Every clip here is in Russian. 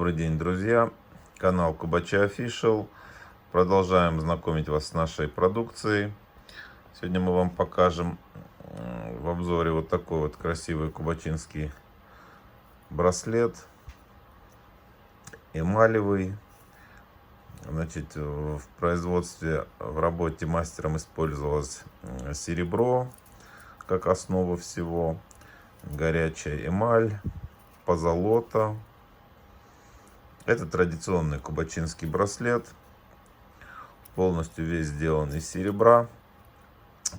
Добрый день, друзья! Канал Кубача Official. Продолжаем знакомить вас с нашей продукцией. Сегодня мы вам покажем в обзоре вот такой вот красивый кубачинский браслет. Эмалевый. Значит, в производстве, в работе мастером использовалось серебро как основа всего. Горячая эмаль, позолота. Это традиционный кубачинский браслет. Полностью весь сделан из серебра.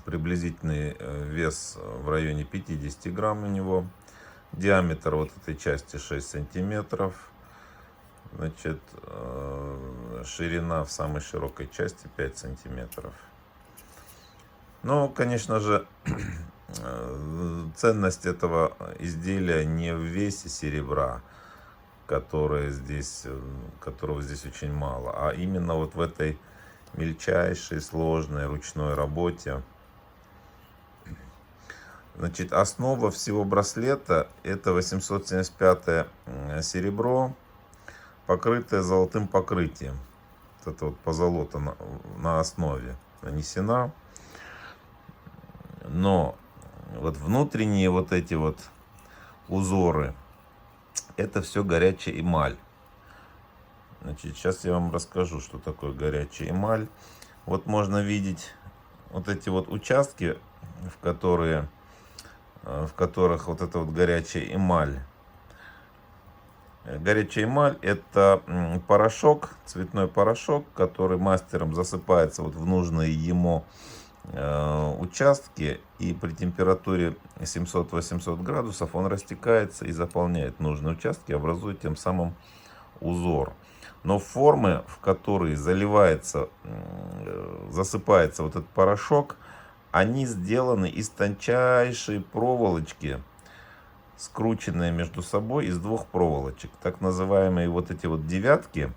Приблизительный вес в районе 50 грамм у него. Диаметр вот этой части 6 сантиметров. Значит, ширина в самой широкой части 5 сантиметров. Ну, конечно же, ценность этого изделия не в весе серебра, которого здесь очень мало, а именно вот в этой мельчайшей, сложной ручной работе. Значит, основа всего браслета — это 875 серебро, покрытое золотым покрытием. Вот это вот позолота на основе нанесена. Но вот внутренние вот эти вот узоры — это все горячая эмаль. Значит, сейчас я вам расскажу, что такое горячая эмаль. Вот можно видеть вот эти вот участки, в которых вот эта вот горячая эмаль. Горячая эмаль — это порошок, цветной порошок, который мастером засыпается вот в нужные ему участки, и при температуре 700-800 градусов он растекается и заполняет нужные участки, образует тем самым узор. Но формы, в которые засыпается вот этот порошок, они сделаны из тончайшей проволочки, скрученные между собой из двух проволочек. Так называемые вот эти вот девятки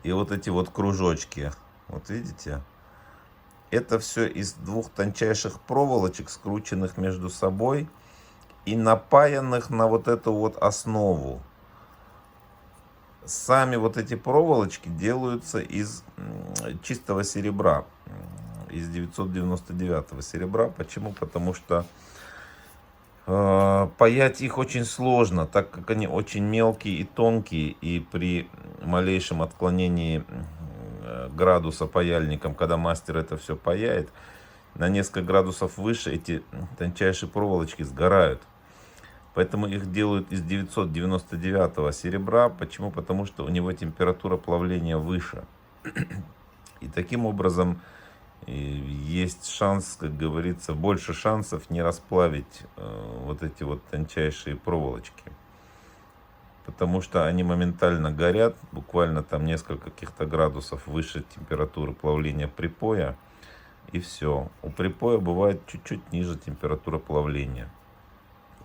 и вот эти вот кружочки. Вот видите? Это все из двух тончайших проволочек, скрученных между собой и напаянных на вот эту вот основу. Сами вот эти проволочки делаются из чистого серебра, из 999 серебра. Почему? Потому что паять их очень сложно, так как они очень мелкие и тонкие, и при малейшем отклонении градуса паяльником, когда мастер это все паяет, на несколько градусов выше эти тончайшие проволочки сгорают. Поэтому их делают из 999 серебра. Почему? Потому что у него температура плавления выше. И таким образом есть шанс, как говорится, больше шансов не расплавить вот эти вот тончайшие проволочки. Потому что они моментально горят, буквально там несколько каких-то градусов выше температуры плавления припоя. И все. У припоя бывает чуть-чуть ниже температура плавления.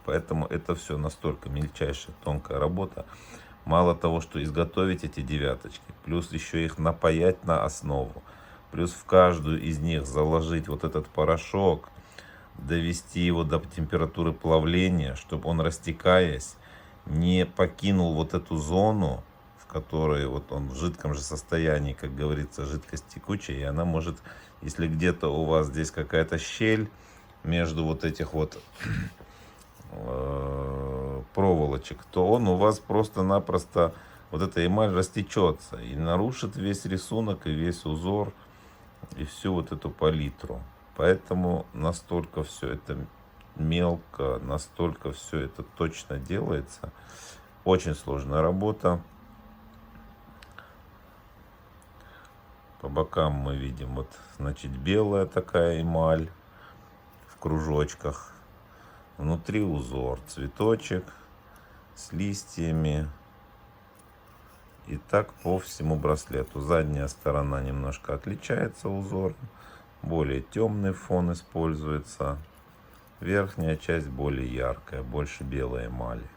Поэтому это все настолько мельчайшая, тонкая работа. Мало того, что изготовить эти девяточки, плюс еще их напаять на основу, плюс в каждую из них заложить вот этот порошок, довести его до температуры плавления, чтобы он, растекаясь, не покинул вот эту зону, в которой вот он в жидком же состоянии, как говорится, жидкость текучая, и она может, если где-то у вас здесь какая-то щель между вот этих вот проволочек, то он у вас просто-напросто, вот эта эмаль растечется и нарушит весь рисунок и весь узор и всю вот эту палитру. Поэтому настолько все это мелко, настолько все это точно делается. Очень сложная работа. По бокам мы видим вот, значит, белая такая эмаль в кружочках. Внутри узор, цветочек с листьями. И так по всему браслету. Задняя сторона немножко отличается узор. Более темный фон используется. Верхняя часть более яркая, больше белой эмали.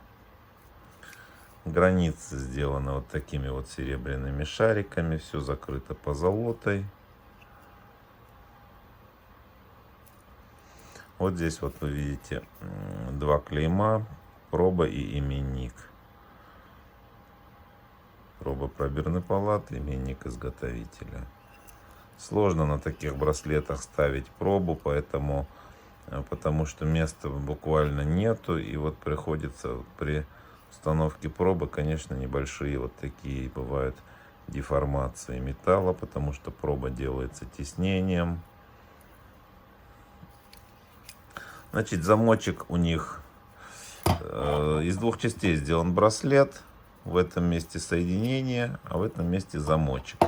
Границы сделаны вот такими вот серебряными шариками. Все закрыто позолотой. Вот здесь вот вы видите два клейма: проба и именник. Проба пробирной палаты, именник изготовителя. Сложно на таких браслетах ставить пробу, потому что места буквально нету. И вот приходится при установке пробы, конечно, небольшие вот такие бывают деформации металла, потому что проба делается тиснением. Значит, замочек у них из двух частей сделан браслет. В этом месте соединение, а в этом месте замочек.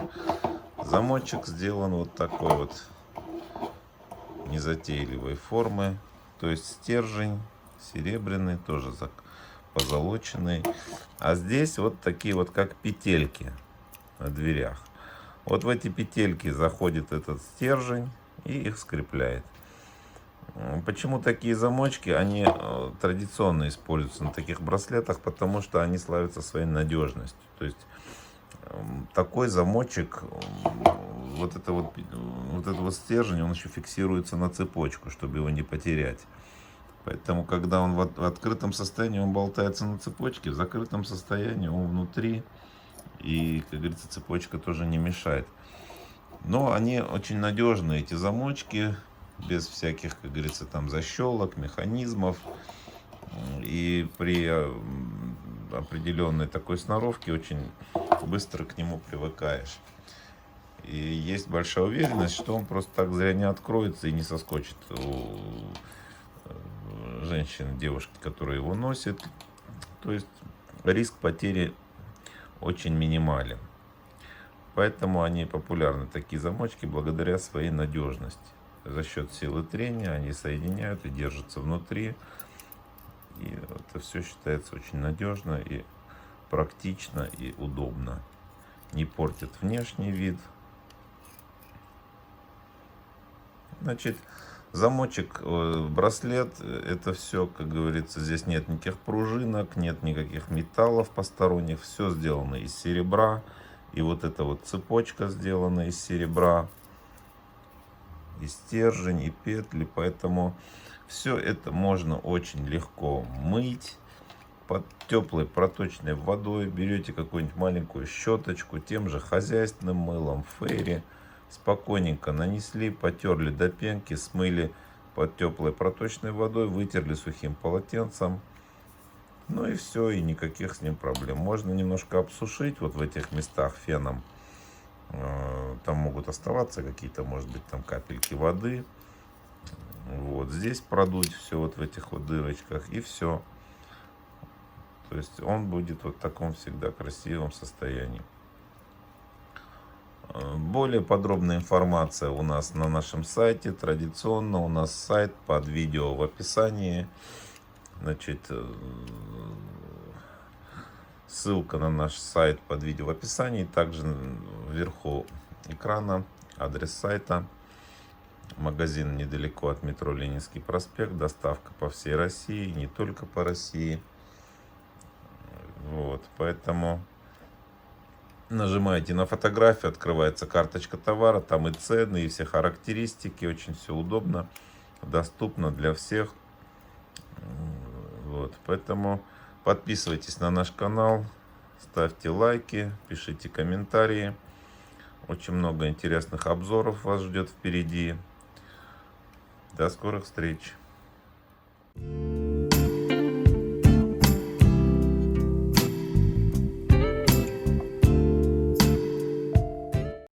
Замочек сделан вот такой вот незатейливой формы. То есть стержень серебряный, тоже позолоченный. А здесь вот такие вот как петельки на дверях. Вот в эти петельки заходит этот стержень и их скрепляет. Почему такие замочки? Они традиционно используются на таких браслетах, потому что они славятся своей надежностью. То есть такой замочек, вот этот вот стержень, он еще фиксируется на цепочку, чтобы его не потерять. Поэтому, когда он в открытом состоянии, он болтается на цепочке, в закрытом состоянии он внутри. И, как говорится, цепочка тоже не мешает. Но они очень надежные, эти замочки, без всяких, как говорится, там защелок, механизмов. И при определенной такой сноровке очень быстро к нему привыкаешь. И есть большая уверенность, что он просто так зря не откроется и не соскочит у женщины, девушки, которые его носят. То есть риск потери очень минимален. Поэтому они популярны, такие замочки, благодаря своей надежности. За счет силы трения они соединяют и держатся внутри. И это все считается очень надежно и практично и удобно. Не портит внешний вид. Значит, замочек, браслет, это все, как говорится, здесь нет никаких пружинок, нет никаких металлов посторонних. Все сделано из серебра. И вот эта вот цепочка сделана из серебра. И стержень, и петли. Поэтому все это можно очень легко мыть под теплой проточной водой. Берете какую-нибудь маленькую щеточку, тем же хозяйственным мылом, фейри. Спокойненько нанесли, потерли до пенки, смыли под теплой проточной водой, вытерли сухим полотенцем. Ну и все, и никаких с ним проблем. Можно немножко обсушить вот в этих местах феном. Там могут оставаться какие-то, может быть, там капельки воды. Вот здесь продуть все вот в этих вот дырочках, и все. То есть он будет вот в таком всегда красивом состоянии. Более подробная информация у нас на нашем сайте. Традиционно у нас сайт под видео в описании. Значит, ссылка на наш сайт под видео в описании. Также вверху экрана адрес сайта. Магазин недалеко от метро Ленинский проспект. Доставка по всей России, не только по России. Вот, поэтому нажимаете на фотографию, открывается карточка товара, там и цены, и все характеристики. Очень все удобно, доступно для всех. Вот, поэтому подписывайтесь на наш канал, ставьте лайки, пишите комментарии. Очень много интересных обзоров вас ждет впереди. До скорых встреч!